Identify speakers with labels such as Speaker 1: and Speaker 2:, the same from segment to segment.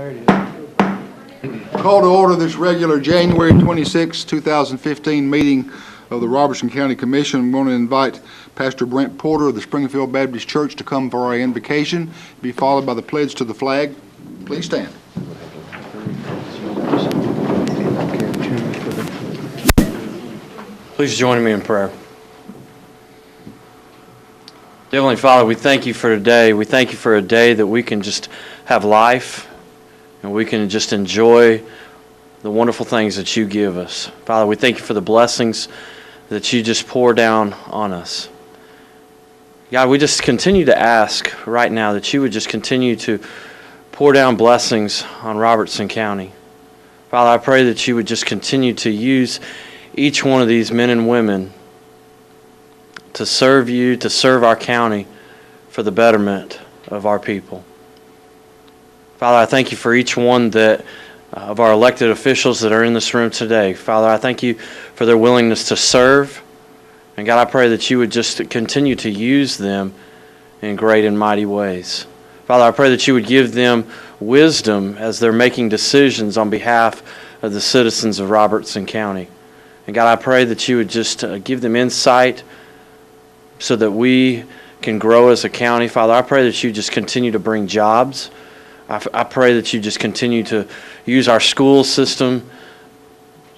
Speaker 1: There it is.
Speaker 2: Call to order this regular January 26, 2015 meeting of the Robertson County Commission. I'm going to invite Pastor Brent Porter of the Springfield Baptist Church to come for our invocation, be followed by the pledge to the flag. Please stand.
Speaker 1: Please join me in prayer. Heavenly Father, we thank you for today. We thank you for a day that we can just have life and we can just enjoy the wonderful things that you give us. Father, we thank you for the blessings that you just pour down on us. God, we just continue to ask right now that you would just continue to pour down blessings on Robertson County. Father, I pray that you would just continue to use each one of these men and women to serve you, to serve our county for the betterment of our people. Father, I thank you for each one of our elected officials that are in this room today. Father, I thank you for their willingness to serve. And God, I pray that you would just continue to use them in great and mighty ways. Father, I pray that you would give them wisdom as they're making decisions on behalf of the citizens of Robertson County. And God, I pray that you would just give them insight so that we can grow as a county. Father, I pray that you just continue to bring jobs. I pray that you just continue to use our school system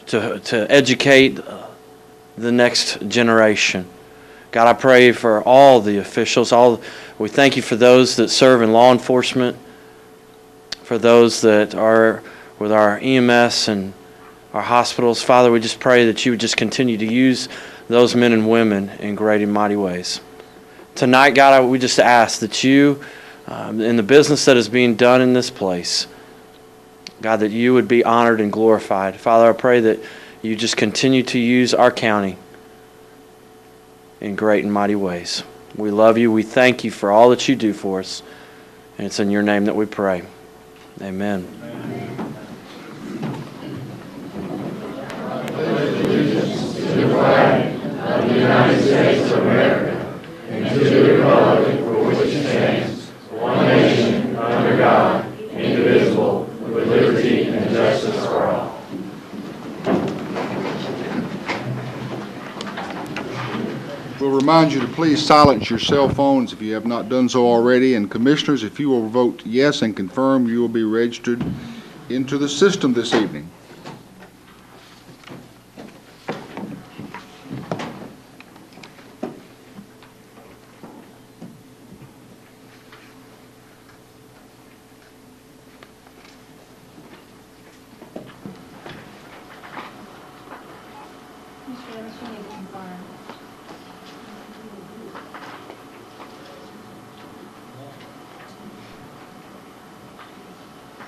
Speaker 1: to educate the next generation. God, I pray for all the officials. We thank you for those that serve in law enforcement, for those that are with our EMS and our hospitals. Father, we just pray that you would just continue to use those men and women in great and mighty ways. Tonight, God, we just ask that you, in the business that is being done in this place, God, that you would be honored and glorified. Father, I pray that you just continue to use our county in great and mighty ways. We love you. We thank you for all that you do for us. And it's in your name that we pray. Amen.
Speaker 3: Allegiance to the flag of the United States of America and to the republic for which it stands, one nation, under God, indivisible, with liberty and justice for all.
Speaker 2: We'll remind you to please silence your cell phones if you have not done so already. And commissioners, if you will vote yes and confirm, you will be registered into the system this evening.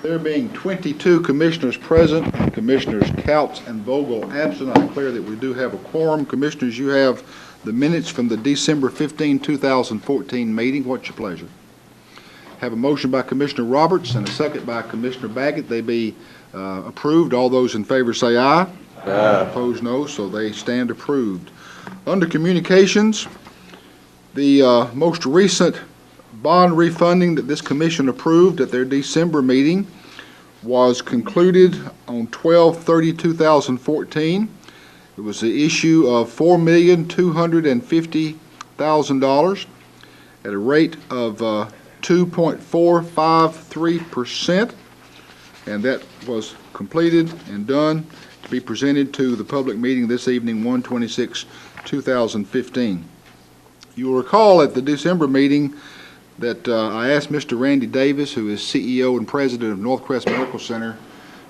Speaker 2: There being 22 commissioners present, and Commissioners Couts and Vogel absent, I declare that we do have a quorum. Commissioners, you have the minutes from the December 15, 2014 meeting. What's your pleasure? Have a motion by Commissioner Roberts and a second by Commissioner Baggett. They be approved. All those in favor say aye. Aye. Opposed, no, so they stand approved. Under communications, the most recent bond refunding that this commission approved at their December meeting was concluded on 12/30/2014. It was the issue of $4,250,000 at a rate of 2.453%, and that was completed and done to be presented to the public meeting this evening, 1/26/2015. You will recall at the December meeting that I asked Mr. Randy Davis, who is CEO and President of Northcrest Medical Center,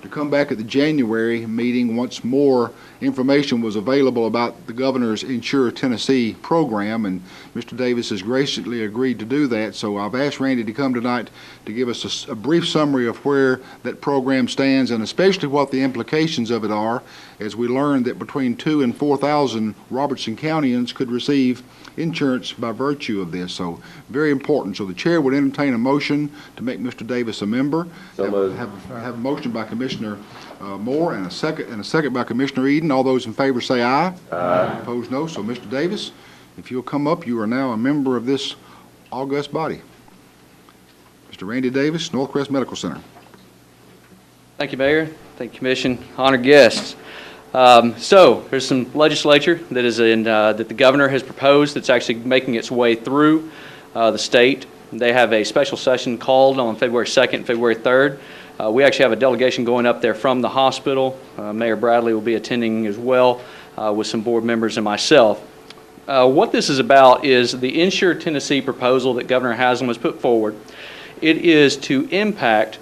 Speaker 2: to come back at the January meeting once more information was available about the Governor's Insure Tennessee program, and Mr. Davis has graciously agreed to do that. So I've asked Randy to come tonight to give us a brief summary of where that program stands and especially what the implications of it are, as we learned that between 2,000 and 4,000 Robertson Countyans could receive insurance by virtue of this. So very important. So the chair would entertain a motion to make Mr. Davis a member. Have a motion by Commissioner Moore and a second by Commissioner Eden. All those in favor say aye. Aye. Opposed, no. So Mr. Davis, if you'll come up, you are now a member of this august body. Mr. Randy Davis, Northcrest Medical Center.
Speaker 4: Thank you, Mayor. Thank you, Commission. Honored guests. So there's some legislature that is in that the governor has proposed that's actually making its way through the state. They have a special session called on February 2nd, February 3rd. We actually have a delegation going up there from the hospital. Mayor Bradley will be attending as well with some board members and myself. What this is about is the Insure Tennessee proposal that Governor Haslam has put forward. It is to impact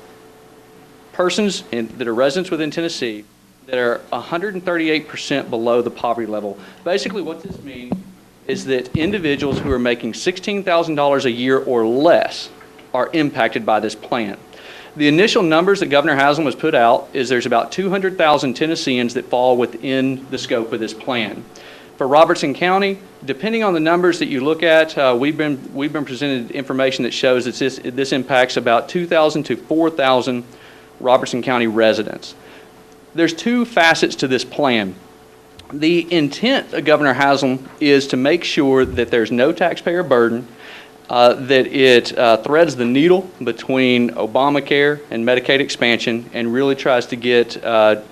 Speaker 4: persons that are residents within Tennessee that are 138% below the poverty level. Basically what this means is that individuals who are making $16,000 a year or less are impacted by this plan. The initial numbers that Governor Haslam has put out is there's about 200,000 Tennesseans that fall within the scope of this plan. For Robertson County, depending on the numbers that you look at, we've been presented information that shows that this impacts about 2,000 to 4,000 Robertson County residents. There's two facets to this plan. The intent of Governor Haslam is to make sure that there's no taxpayer burden, that it threads the needle between Obamacare and Medicaid expansion, and really tries to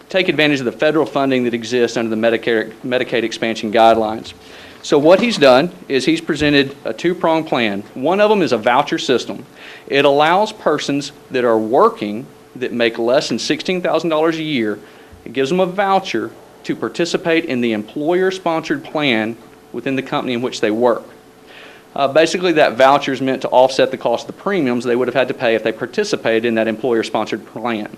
Speaker 4: take advantage of the federal funding that exists under the Medicaid expansion guidelines. So what he's done is he's presented a two-pronged plan. One of them is a voucher system. It allows persons that are working that make less than $16,000 a year, it gives them a voucher to participate in the employer-sponsored plan within the company in which they work. Basically, that voucher is meant to offset the cost of the premiums they would have had to pay if they participated in that employer-sponsored plan.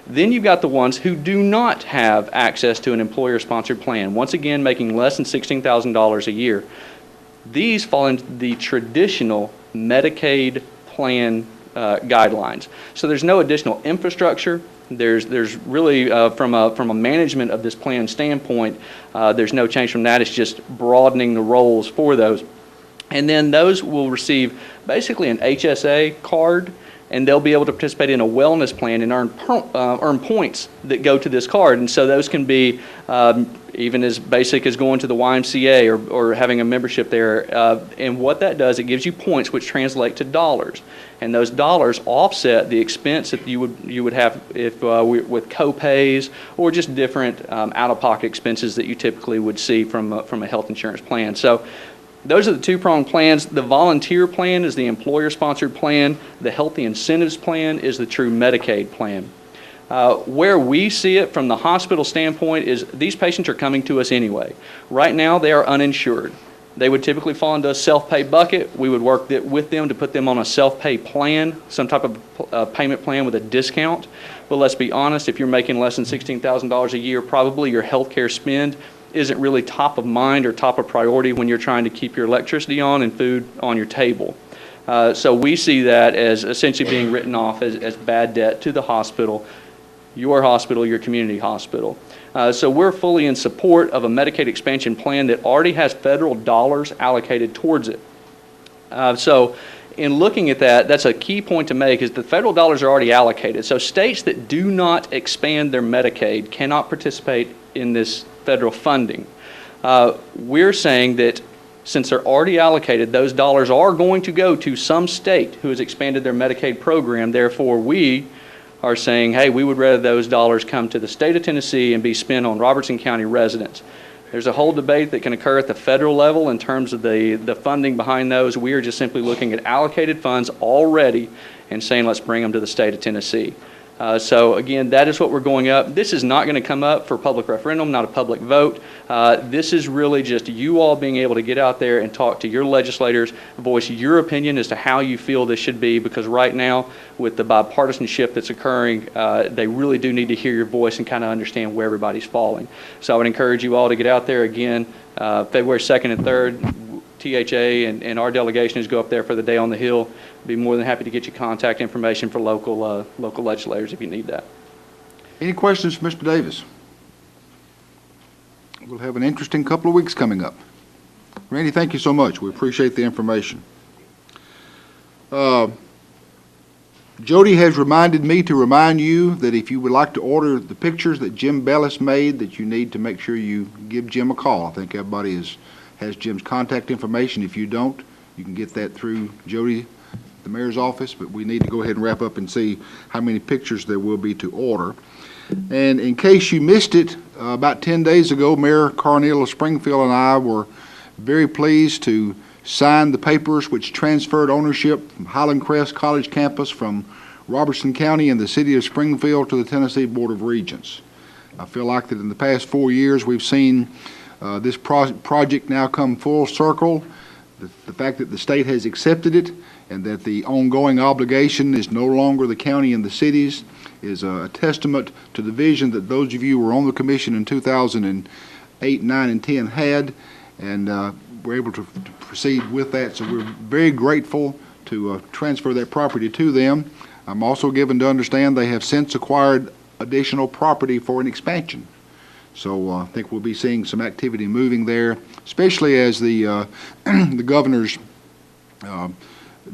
Speaker 4: Then you've got the ones who do not have access to an employer-sponsored plan, once again making less than $16,000 a year. These fall into the traditional Medicaid plan guidelines. So there's no additional infrastructure. There's really, from a management of this plan standpoint, there's no change from that. It's just broadening the roles for those. And then those will receive basically an HSA card, and they'll be able to participate in a wellness plan and earn points that go to this card. And so those can be even as basic as going to the YMCA or having a membership there. And what that does, it gives you points which translate to dollars. And those dollars offset the expense that you would have if with co-pays or just different out-of-pocket expenses that you typically would see from a health insurance plan. So those are the two-pronged plans. The volunteer plan is the employer-sponsored plan. The healthy incentives plan is the true Medicaid plan. Where we see it from the hospital standpoint is these patients are coming to us anyway. Right now they are uninsured. They would typically fall into a self-pay bucket. We would work with them to put them on a self-pay plan, some type of payment plan with a discount. But let's be honest, if you're making less than $16,000 a year, probably your health care spend isn't really top of mind or top of priority when you're trying to keep your electricity on and food on your table. So we see that as essentially being written off as bad debt to the hospital, your community hospital. So we're fully in support of a Medicaid expansion plan that already has federal dollars allocated towards it. So in looking at that, that's a key point to make, is the federal dollars are already allocated. So states that do not expand their Medicaid cannot participate in this federal funding. We're saying that since they're already allocated, those dollars are going to go to some state who has expanded their Medicaid program. Therefore, we are saying, hey, we would rather those dollars come to the state of Tennessee and be spent on Robertson County residents. There's a whole debate that can occur at the federal level in terms of the funding behind those. We are just simply looking at allocated funds already and saying, let's bring them to the state of Tennessee. So again, that is what we're going up. This is not going to come up for public referendum, not a public vote. This is really just you all being able to get out there and talk to your legislators, voice your opinion as to how you feel this should be, because right now, with the bipartisanship that's occurring, they really do need to hear your voice and kind of understand where everybody's falling. So I would encourage you all to get out there again, February 2nd and 3rd. THA and our delegation is go up there for the Day on the Hill. Be more than happy to get you contact information for local legislators if you need that.
Speaker 2: Any questions for Mr. Davis? We'll have an interesting couple of weeks coming up. Randy, thank you so much. We appreciate the information. Jody has reminded me to remind you that if you would like to order the pictures that Jim Bellis made, that you need to make sure you give Jim a call. I think everybody has Jim's contact information. If you don't, you can get that through Jody the mayor's office, but we need to go ahead and wrap up and see how many pictures there will be to order. And in case you missed it, about 10 days ago, Mayor Carneal of Springfield and I were very pleased to sign the papers which transferred ownership from Highland Crest College campus from Robertson County and the city of Springfield to the Tennessee Board of Regents. I feel like that in the past 4 years we've seen this project now come full circle. The fact that the state has accepted it and that the ongoing obligation is no longer the county and the cities is a testament to the vision that those of you who were on the commission in 2008, 9, and 10 had, and we're able to proceed with that. So we're very grateful to transfer that property to them. I'm also given to understand they have since acquired additional property for an expansion. So I think we'll be seeing some activity moving there, especially as the the governor's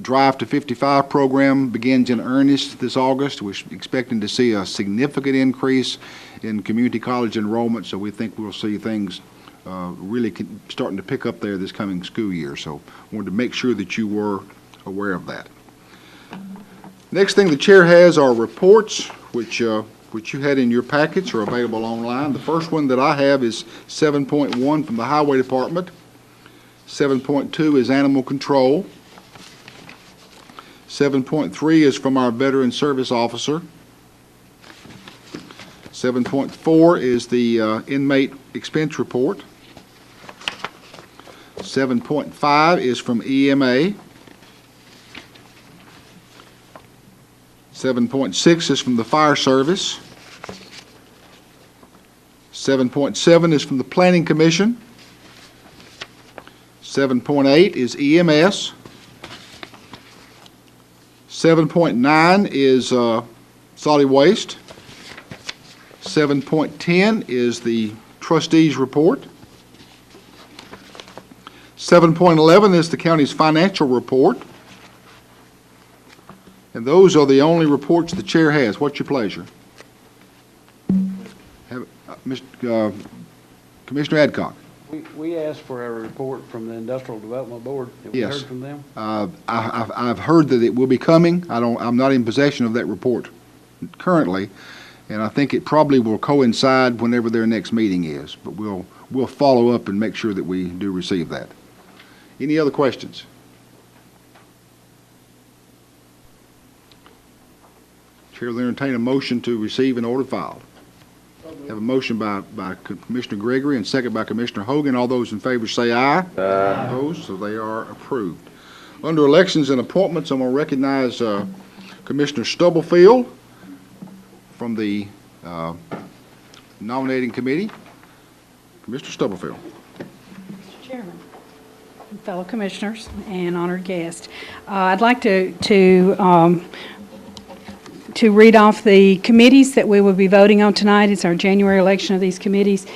Speaker 2: Drive to 55 program begins in earnest this August. We're expecting to see a significant increase in community college enrollment, so we think we'll see things really starting to pick up there this coming school year. So I wanted to make sure that you were aware of that. Next thing the chair has are reports, which you had in your packets or available online. The first one that I have is 7.1 from the Highway Department. 7.2 is Animal Control. 7.3 is from our Veteran Service Officer. 7.4 is the Inmate Expense Report. 7.5 is from EMA. 7.6 is from the Fire Service. 7.7 is from the Planning Commission. 7.8 is EMS. 7.9 is solid waste. 7.10 is the trustees' report. 7.11 is the county's financial report. And those are the only reports the chair has. What's your pleasure? Commissioner Adcock.
Speaker 5: We asked for a report from the Industrial Development Board. Have we
Speaker 2: Yes.
Speaker 5: heard from them?
Speaker 2: I've heard that it will be coming. I'm not in possession of that report currently, and I think it probably will coincide whenever their next meeting is. But we'll follow up and make sure that we do receive that. Any other questions? Chair will entertain a motion to receive and order filed. Have a motion by Commissioner Gregory and second by Commissioner Hogan. All those in favor say aye. Aye. Opposed, so they are approved. Under elections and appointments, I'm going to recognize Commissioner Stubblefield from the nominating committee. Commissioner Stubblefield.
Speaker 6: Mr. Chairman, fellow commissioners, and honored guests, I'd like to read off the committees that we will be voting on tonight. It's our January election of these committees.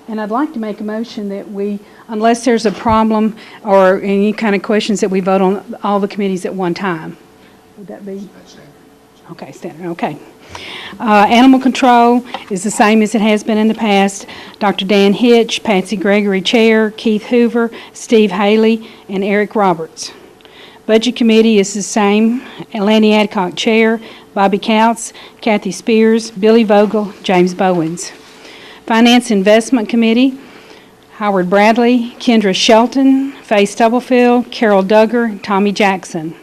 Speaker 6: And I'd like to make a motion that we, unless there's a problem or any kind of questions, that we vote on all the committees at one time. Would that be? Okay, standard, okay. Animal Control is the same as it has been in the past. Dr. Dan Hitch, Patsy Gregory, Chair, Keith Hoover, Steve Haley, and Eric Roberts. Budget Committee is the same. Lanny Adcock, Chair, Bobby Counts, Kathy Spears, Billy Vogel, James Bowens. Finance Investment Committee, Howard Bradley, Kendra Shelton, Faye Stubblefield, Carol Duggar, Tommy Jackson.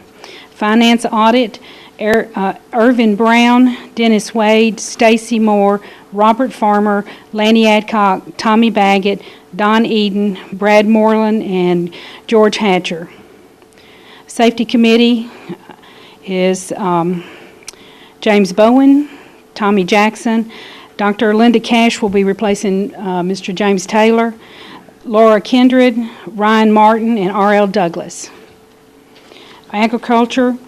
Speaker 6: Finance Audit, Irvin Brown, Dennis Wade, Stacy Moore, Robert Farmer, Lanny Adcock, Tommy Baggett, Don Eden, Brad Moreland, and George Hatcher. Safety Committee is James Bowen, Tommy Jackson. Dr. Linda Cash will be replacing Mr. James Taylor, Laura Kindred, Ryan Martin, and R.L. Douglas. Agriculture,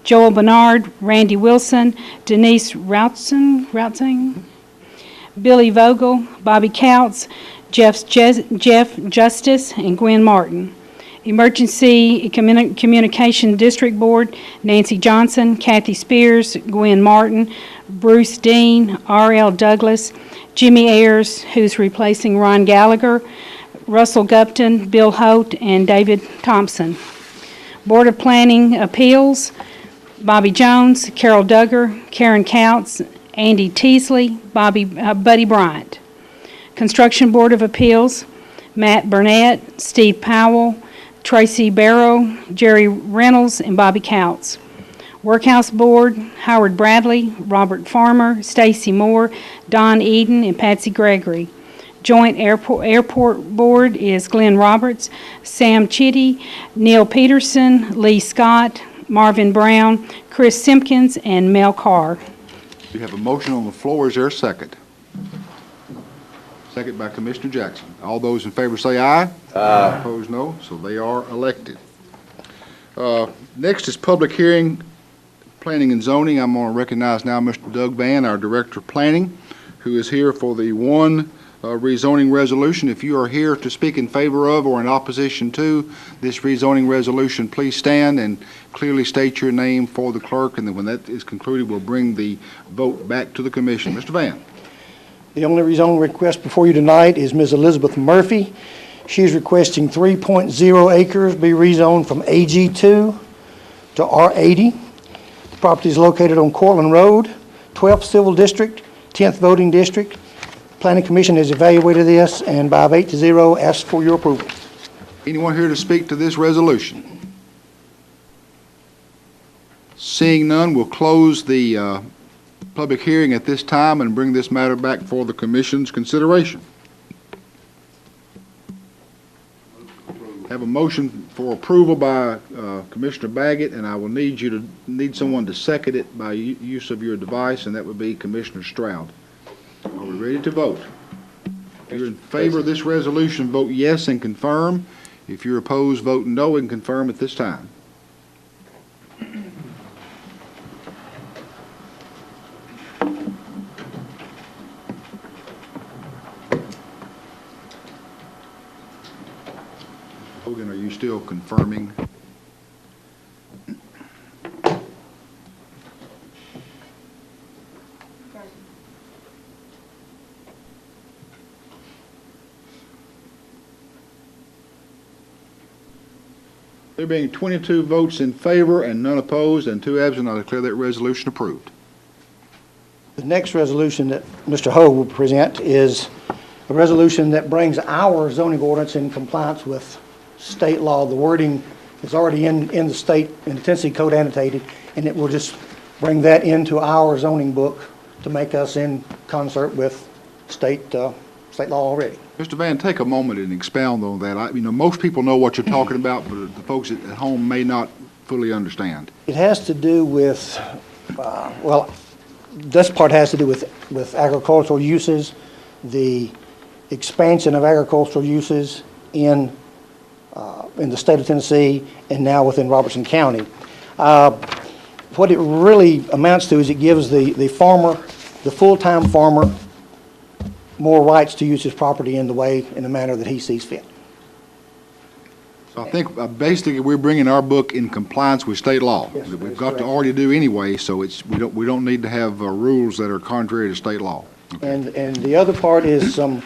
Speaker 6: Joel Bernard, Randy Wilson, Denise Routzing, Billy Vogel, Bobby Counts, Jeff Justice, and Gwen Martin. Emergency Communication District Board, Nancy Johnson, Kathy Spears, Gwen Martin, Bruce Dean, R.L. Douglas, Jimmy Ayers, who's replacing Ron Gallagher, Russell Gupton, Bill Holt, and David Thompson. Board of Planning Appeals, Bobby Jones, Carol Duggar, Karen Couts, Andy Teasley, Buddy Bryant. Construction Board of Appeals, Matt Burnett, Steve Powell, Tracy Barrow, Jerry Reynolds, and Bobby Couts. Workhouse Board, Howard Bradley, Robert Farmer, Stacy Moore, Don Eden, and Patsy Gregory. Joint Airport Board is Glenn Roberts, Sam Chitty, Neil Peterson, Lee Scott, Marvin Brown, Chris Simpkins, and Mel Carr.
Speaker 2: We have a motion on the floor. Is there a second? Second by Commissioner Jackson. All those in favor say aye. Aye. Opposed, no. So they are elected. Next is public hearing, planning and zoning. I'm going to recognize now Mr. Doug Vann, our Director of Planning, who is here for the one rezoning resolution. If you are here to speak in favor of or in opposition to this rezoning resolution, please stand and clearly state your name for the clerk, and then when that is concluded, we'll bring the vote back to the commission. Mr. Vann.
Speaker 7: The only rezoning request before you tonight is Ms. Elizabeth Murphy. She's requesting 3.0 acres be rezoned from AG2 to R80. The property is located on Cortland Road, 12th Civil District, 10th Voting District. Planning Commission has evaluated this and by 8-0 asks for your approval.
Speaker 2: Anyone here to speak to this resolution? Seeing none, we'll close the public hearing at this time and bring this matter back for the commission's consideration. Have a motion for approval by Commissioner Baggett, and I will need someone to second it by use of your device, and that would be Commissioner Stroud. Are we ready to vote? If you're in favor of this resolution, vote yes and confirm. If you're opposed, vote no and confirm at this time. Hogan, are you still confirming? There being 22 votes in favor and none opposed and 2 absent, I declare that resolution approved.
Speaker 7: The next resolution that Mr. Hogue will present is a resolution that brings our zoning ordinance in compliance with state law. The wording is already in the state, in the Tennessee Code annotated, and it will just bring that into our zoning book to make us in concert with state law already.
Speaker 2: Mr. Vann, take a moment and expound on that. Most people know what you're talking about, but the folks at home may not fully understand.
Speaker 7: It has to do with, this part has to do with agricultural uses, the expansion of agricultural uses in the state of Tennessee and now within Robertson County. What it really amounts to is it gives the farmer, the full-time farmer, more rights to use his property in the manner that he sees fit.
Speaker 2: So I think basically we're bringing our book in compliance with state law.
Speaker 7: Yes,
Speaker 2: that we've
Speaker 7: that's
Speaker 2: got
Speaker 7: correct.
Speaker 2: to already do anyway, so we don't need to have rules that are contrary to state law. Okay.
Speaker 7: And the other part is some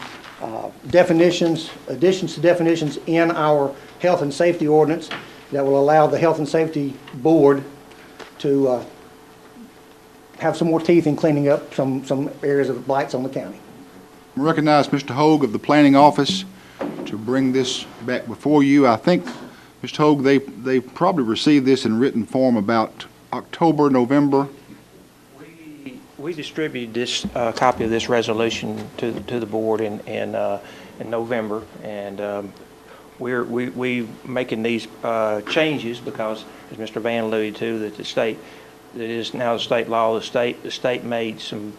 Speaker 7: definitions, additions to definitions in our health and safety ordinance that will allow the Health and Safety Board to have some more teeth in cleaning up some areas of blights on the county.
Speaker 2: I recognize Mr. Hogue of the Planning Office to bring this back before you. I think, Mr. Hogue, they probably received this in written form about October, November.
Speaker 8: We distributed this copy of this resolution to the board in November, and we making these changes because, as Mr. Vann alluded to, that that is now the state law. The state made some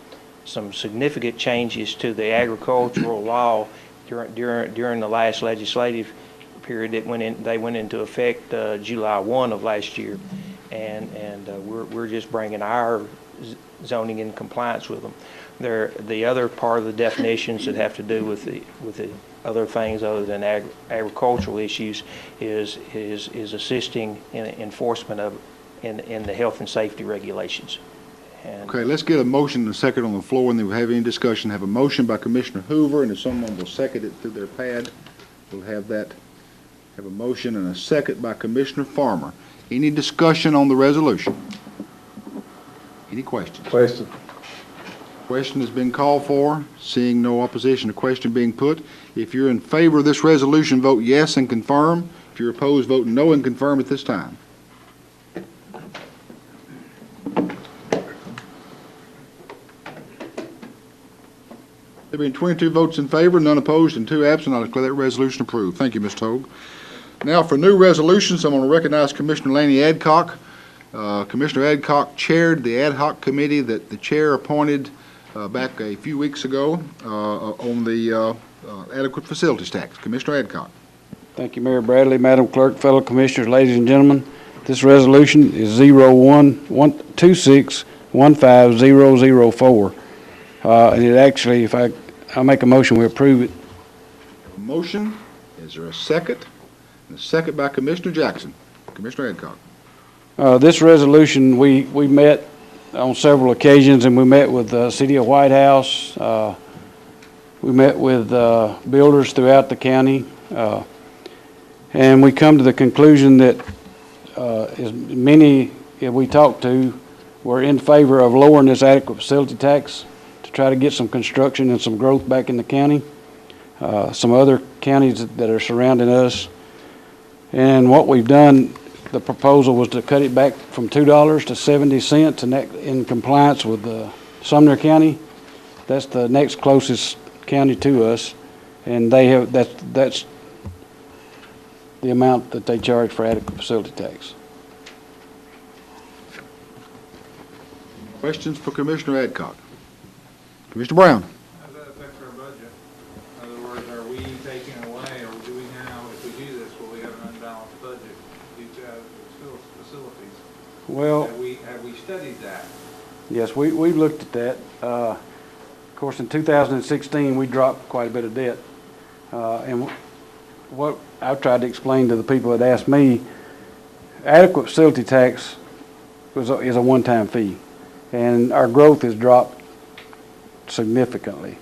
Speaker 8: significant changes to the agricultural law during the last legislative period that they went into effect July 1 of last year, and we're just bringing our zoning in compliance with them. The other part of the definitions that have to do with the other things other than agricultural issues is assisting in enforcement in the health and safety regulations.
Speaker 2: Okay, let's get a motion and a second on the floor, and then we'll have any discussion. Have a motion by Commissioner Hoover, and if someone will second it through their pad, we'll have that. Have a motion and a second by Commissioner Farmer. Any discussion on the resolution? Any questions?
Speaker 5: Question.
Speaker 2: Question has been called for. Seeing no opposition to question being put. If you're in favor of this resolution, vote yes and confirm. If you're opposed, vote no and confirm at this time. There being 22 votes in favor, none opposed, and 2 absent, I declare that resolution approved. Thank you, Mr. Hogue. Now for new resolutions, I'm going to recognize Commissioner Lanny Adcock. Commissioner Adcock chaired the ad hoc committee that the chair appointed back a few weeks ago on the adequate facilities tax. Commissioner Adcock.
Speaker 5: Thank you, Mayor Bradley, Madam Clerk, fellow commissioners, ladies and gentlemen. This resolution is 0126150004. And it actually, if I make a motion, we approve it.
Speaker 2: Motion. Is there a second? And a second by Commissioner Jackson. Commissioner Adcock.
Speaker 5: This resolution, we met on several occasions, and we met with the City of White House. We met with builders throughout the county. And we come to the conclusion that as many that we talked to were in favor of lowering this adequate facility tax to try to get some construction and some growth back in the county. Some other counties that are surrounding us. And what we've done, the proposal was to cut it back from $2 to 70 cents, and that in compliance with Sumner County. That's the next closest county to us, and they have that's the amount that they charge for adequate facility tax.
Speaker 2: Questions for Commissioner Adcock? Commissioner Brown.
Speaker 9: How does that affect our budget? In other words, are we taking away, or do we now, if we do this, will we have an unbalanced budget due to facilities?
Speaker 5: Well,
Speaker 9: have we studied that?
Speaker 5: yes, we've looked at that. Of course, in 2016, we dropped quite a bit of debt. And what I've tried to explain to the people that asked me, adequate facility tax is a one-time fee. And our growth has dropped significantly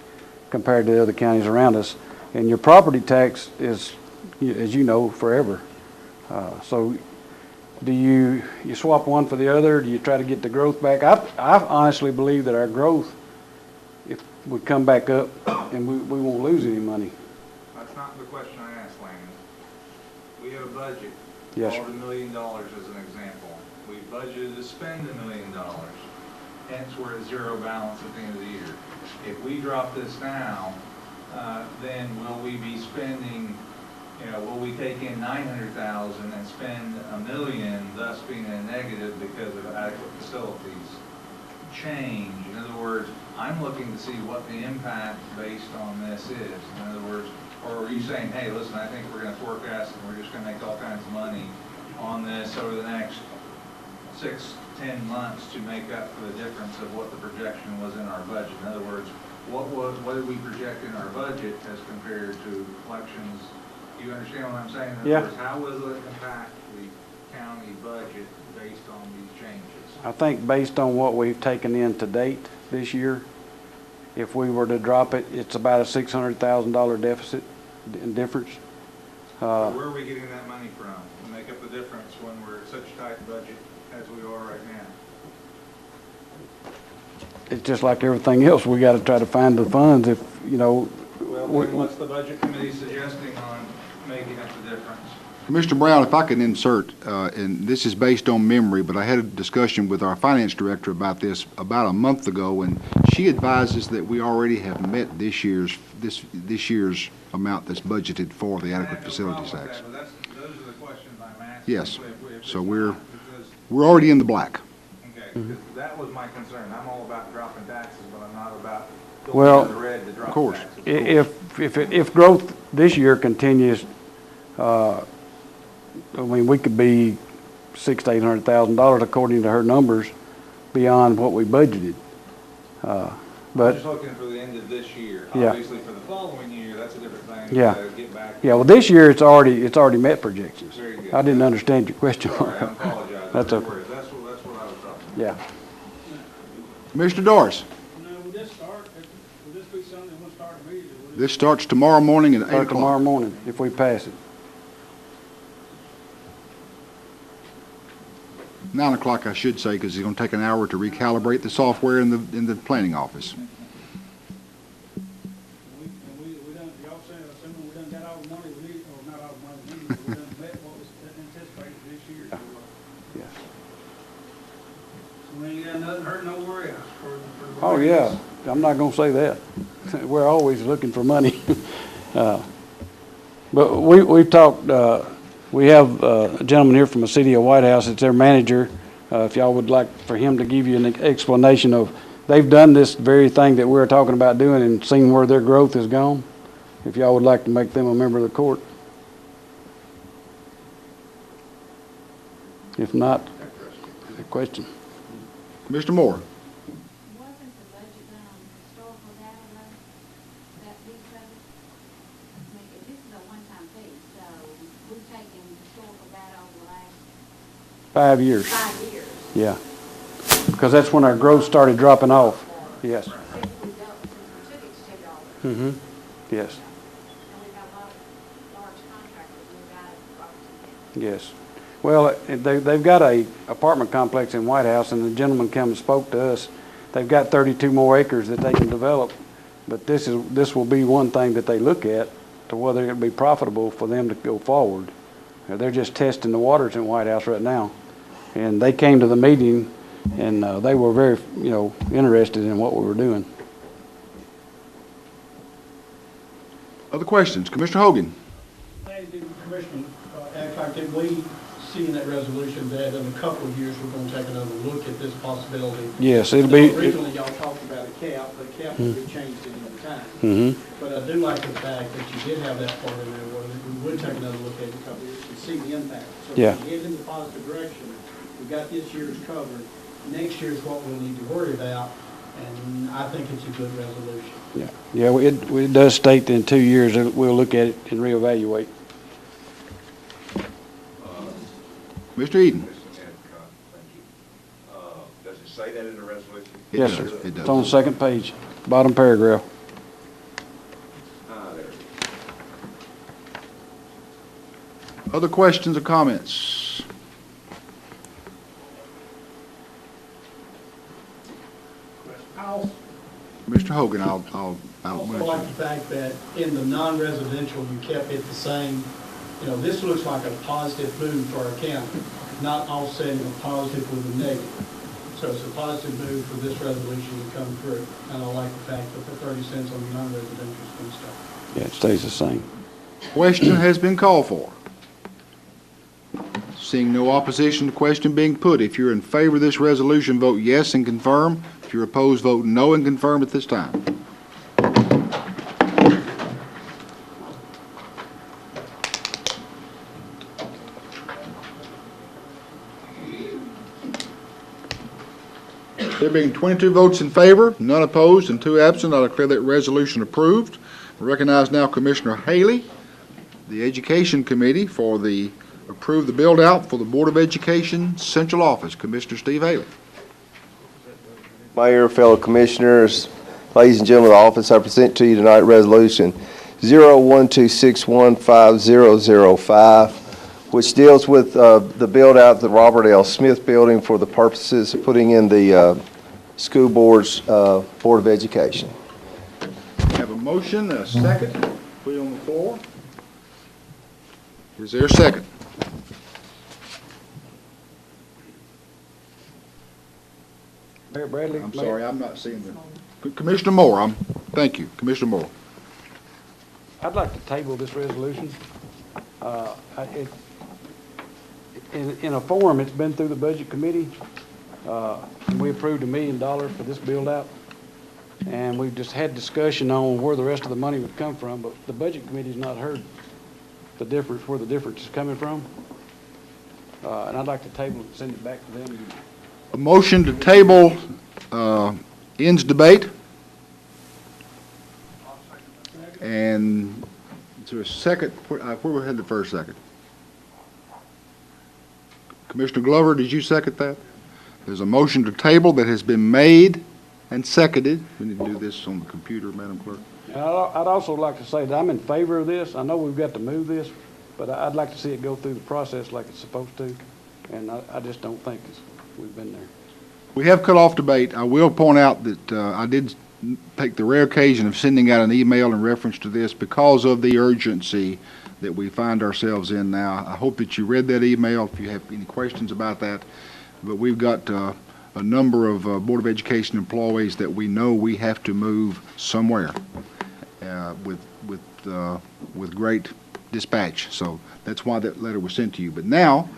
Speaker 5: compared to the other counties around us. And your property tax is, as you know, forever. So do you swap one for the other? Do you try to get the growth back? I honestly believe that our growth, if we come back up, and we won't lose any money.
Speaker 9: That's not the question I asked, Landon. We have a budget.
Speaker 5: Yes,
Speaker 9: $1 million as an example. We budgeted to spend $1 million. Hence, we're at zero balance at the end of the year. If we drop this now, then will we be spending, will we take in $900,000 and spend $1 million, thus being a negative because of adequate facilities change? In other words, I'm looking to see what the impact based on this is. In other words, or are you saying, hey, listen, I think we're going to forecast and we're just going to make all kinds of money on this over the next 6-10 months to make up for the difference of what the projection was in our budget? In other words, what did we project in our budget as compared to collections? Do you understand what I'm saying? In other words, how will it impact the county budget based on these changes?
Speaker 5: I think based on what we've taken in to date this year, if we were to drop it, it's about a $600,000 deficit difference.
Speaker 9: So where are we getting that money from to make up the difference when we're at such a tight budget as we are right now?
Speaker 5: It's just like everything else. We got to try to find the funds. If
Speaker 9: Well, what's the budget committee suggesting on making up the difference?
Speaker 2: Commissioner Brown, if I can insert, and this is based on memory, but I had a discussion with our finance director about this about a month ago, and she advises that we already have met this year's amount that's budgeted for the adequate facilities tax.
Speaker 9: Those are the questions I'm asking.
Speaker 2: Yes.
Speaker 9: If
Speaker 2: So
Speaker 9: it's
Speaker 2: we're
Speaker 9: not, because-
Speaker 2: already in the black.
Speaker 9: Okay, because that was my concern. I'm all about dropping taxes, but I'm not about
Speaker 5: Well,
Speaker 9: going in the red to drop
Speaker 2: of course.
Speaker 9: taxes.
Speaker 5: if growth this year continues, I mean, we could be $600,000 to $800,000 according to her numbers beyond what we budgeted.
Speaker 9: I'm
Speaker 5: But
Speaker 9: just looking for the end of this year.
Speaker 5: Yeah.
Speaker 9: Obviously, for the following year, that's a different thing.
Speaker 5: Yeah.
Speaker 9: We gotta get back.
Speaker 5: yeah, well, this year it's already met projections.
Speaker 9: Very good.
Speaker 5: I didn't understand your question.
Speaker 9: Sorry, I apologize.
Speaker 5: That's
Speaker 9: No
Speaker 5: okay.
Speaker 9: worries. That's what I was talking about.
Speaker 5: Yeah.
Speaker 2: Commissioner Doris,
Speaker 10: Now, will this be something that will start immediately?
Speaker 2: this starts tomorrow morning at 8
Speaker 5: Start
Speaker 2: o'clock.
Speaker 5: tomorrow morning if we pass it.
Speaker 2: 9 o'clock, I should say, because it's going to take an hour to recalibrate the software in the planning office.
Speaker 10: And we done, y'all saying, assuming we done got all the money we need, or not all the money we need, but we done met what was anticipated this year.
Speaker 5: Yes.
Speaker 10: So we ain't got nothing hurt, no worry for the.
Speaker 5: Oh, yeah, I'm not gonna say that. We're always looking for money. But we've talked, we have a gentleman here from the city of White House, it's their manager. If y'all would like for him to give you an explanation of, they've done this very thing that we're talking about doing and seen where their growth has gone. If y'all would like to make them a member of the court. If not, a question.
Speaker 2: Mr. Moore?
Speaker 11: Wasn't the budget done on historical data though, that piece of it? I mean, this is a one-time fee, so we've taken historical data over the last
Speaker 5: 5 years.
Speaker 11: 5 years.
Speaker 5: Yeah. Because that's when our growth started dropping off. Yes.
Speaker 11: Since we took it to $2.
Speaker 5: Mm-hmm. Yes.
Speaker 11: And we've got a lot of large contractors move out of Robertson County.
Speaker 5: Yes. Well, they've got a apartment complex in White House, and the gentleman came and spoke to us. They've got 32 more acres that they can develop, but this will be one thing that they look at to whether it'll be profitable for them to go forward. They're just testing the waters in White House right now, and they came to the meeting, and they were very, interested in what we were doing.
Speaker 2: Other questions? Commissioner Hogan?
Speaker 10: Hey, Commissioner, Adcock, did we see in that resolution that in a couple of years we're going to take another look at this possibility?
Speaker 5: Yes, it'll be.
Speaker 10: Originally, y'all talked about a cap, but the cap will be changed at any time.
Speaker 5: Mm-hmm.
Speaker 10: But I do like the fact that you did have that part in there where we would take another look at it in a couple of years and see the impact. So
Speaker 5: Yeah.
Speaker 10: if we get in the positive direction, we've got this year's covered, next year's what we'll need to worry about, and I think it's a good resolution.
Speaker 5: Yeah. Yeah. It does state that in 2 years we'll look at it and reevaluate.
Speaker 2: Mr. Eden?
Speaker 3: Does it say that in the resolution?
Speaker 5: Yes, sir.
Speaker 2: It does.
Speaker 5: It's on the second page, bottom paragraph.
Speaker 3: There it is.
Speaker 2: Other questions or comments? Mr. Hogan, I'll
Speaker 10: I also like the fact that in the non-residential, you kept it the same. This looks like a positive move for our county, not offsetting a positive with a negative. So it's a positive move for this resolution to come through. And I like the fact that the 30 cents on the non-residential is going to stay.
Speaker 5: Yeah, it stays the same.
Speaker 2: Question has been called for. Seeing no opposition to the question being put, if you're in favor of this resolution, vote yes and confirm. If you're opposed, vote no and confirm at this time. There being 22 votes in favor, none opposed, and 2 absent, I declare that resolution approved. I recognize now Commissioner Haley, the Education Committee, for the approve the build-out for the Board of Education Central Office. Commissioner Steve Haley.
Speaker 12: Mayor, fellow commissioners, ladies and gentlemen of the office, I present to you tonight Resolution 0126150005, which deals with the build-out of the Robert L. Smith Building for the purposes of putting in the school board's Board of Education.
Speaker 2: We have a motion, a second, put it on the floor. Is there a second?
Speaker 5: Mayor Bradley?
Speaker 2: I'm sorry, I'm not seeing the, Commissioner Moore, thank you, Commissioner Moore.
Speaker 5: I'd like to table this resolution. In a form, it's been through the Budget Committee. And we approved $1 million for this build-out. And we've just had discussion on where the rest of the money would come from, but the Budget Committee's not heard the difference, where the difference is coming from. And I'd like to table it and send it back to them.
Speaker 2: A motion to table ends debate. And is there a second? Where we had the first second? Commissioner Glover, did you second that? There's a motion to table that has been made and seconded. We need to do this on the computer, Madam Clerk.
Speaker 5: I'd also like to say that I'm in favor of this. I know we've got to move this, but I'd like to see it go through the process like it's supposed to. and I just don't think we've been there.
Speaker 2: We have cut off debate. I will point out that I did take the rare occasion of sending out an email in reference to this because of the urgency that we find ourselves in now. I hope that you read that email if you have any questions about that. But we've got a number of Board of Education employees that we know we have to move somewhere with great dispatch. So that's why that letter was sent to you. But now,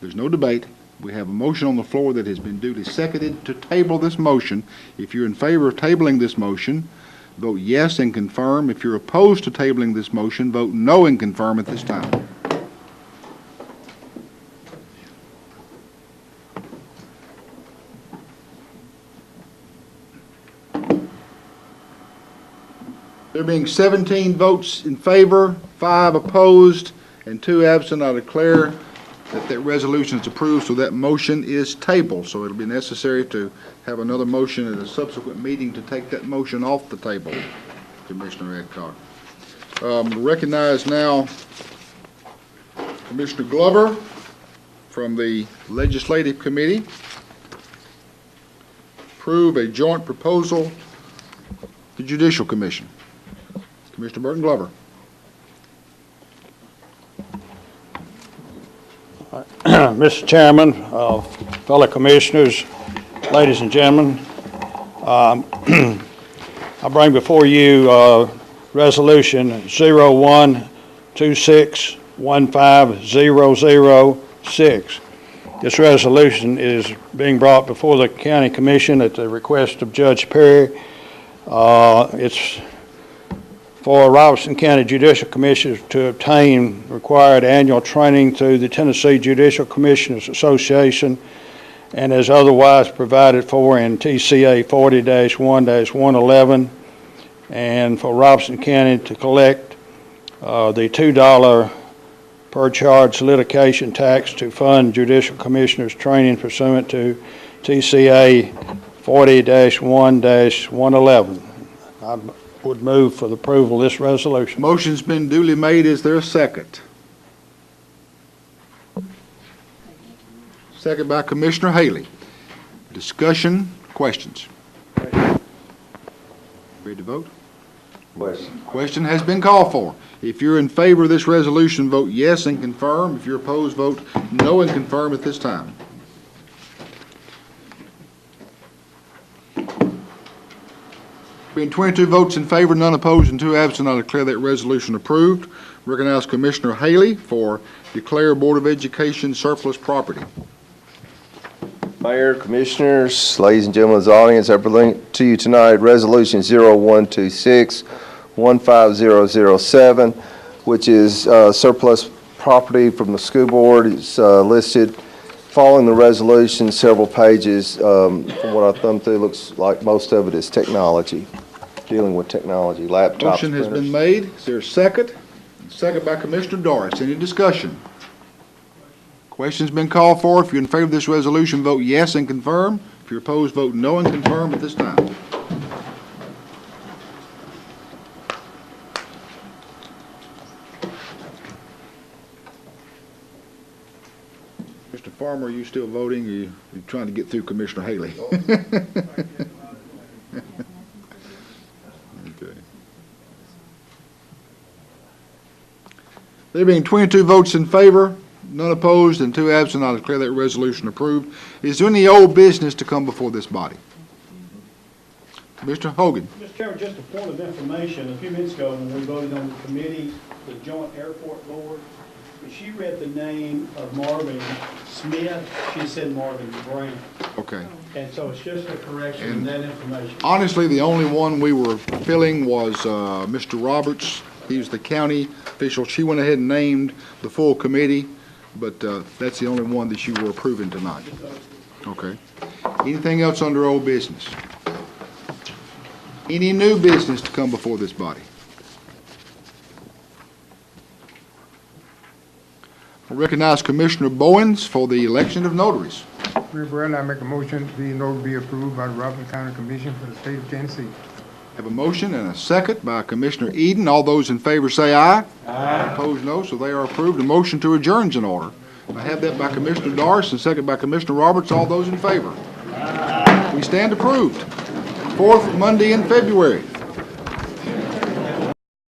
Speaker 2: there's no debate. We have a motion on the floor that has been duly seconded to table this motion. If you're in favor of tabling this motion, vote yes and confirm. If you're opposed to tabling this motion, vote no and confirm at this time. There being 17 votes in favor, 5 opposed, and 2 absent, I declare that resolution is approved, so that motion is tabled. So it'll be necessary to have another motion at a subsequent meeting to take that motion off the table, Commissioner Adcock. Recognize now Commissioner Glover from the Legislative Committee. Approve a joint proposal to the Judicial Commission. Commissioner Burton Glover.
Speaker 5: Mr. Chairman, fellow commissioners, ladies and gentlemen, I bring before you Resolution 0126150006. This resolution is being brought before the County Commission at the request of Judge Perry. It's for Robertson County Judicial Commissioners to obtain required annual training through the Tennessee Judicial Commissioners Association and as otherwise provided for in TCA 40-1-111, and for Robertson County to collect the $2 per charge litigation tax to fund judicial commissioners training pursuant to TCA 40-1-111. I would move for the approval of this resolution.
Speaker 2: Motion's been duly made. Is there a second? Second by Commissioner Haley. Discussion, questions? Ready to vote? Question has been called for. If you're in favor of this resolution, vote yes and confirm. If you're opposed, vote no and confirm at this time. Being 22 votes in favor, none opposed, and 2 absent, I declare that resolution approved. Recognize Commissioner Haley for declare Board of Education surplus property.
Speaker 12: Mayor, Commissioners, ladies and gentlemen of the audience, I bring to you tonight Resolution 0126-15007, which is surplus property from the school board. It's listed. Following the resolution, several pages, from what I thumbed through, looks like most of it is technology, dealing with technology, laptops,
Speaker 2: Motion has been made. Is there a second? Second by Commissioner Doris. Any discussion? Question's been called for. If you're in favor of this resolution, vote yes and confirm. If you're opposed, vote no and confirm at this time. Mr. Farmer, are you still voting? You're trying to get through Commissioner Haley? Okay. There being 22 votes in favor, none opposed, and 2 absent, I declare that resolution approved. Is there any old business to come before this body? Mr. Hogan.
Speaker 10: Mr. Chairman, just a point of information. A few minutes ago, when we voted on the committee, the Joint Airport Board, she read the name of Marvin Smith. She said Marvin Brown.
Speaker 2: Okay.
Speaker 10: And so it's just a correction in that information.
Speaker 2: Honestly, the only one we were filling was Mr. Roberts. He was the county official. She went ahead and named the full committee, but that's the only one that you were approving tonight. Okay. Anything else under old business? Any new business to come before this body? I recognize Commissioner Bowens for the election of notaries.
Speaker 13: Mayor Brown, I make a motion the notary be approved by the Robertson County Commission for the state of Tennessee.
Speaker 2: Have a motion and a second by Commissioner Eden. All those in favor say aye. Aye. Opposed, no, so they are approved. A motion to adjourn is in order. I have that by Commissioner Darst and second by Commissioner Roberts. All those in favor? We stand approved. Fourth Monday in February.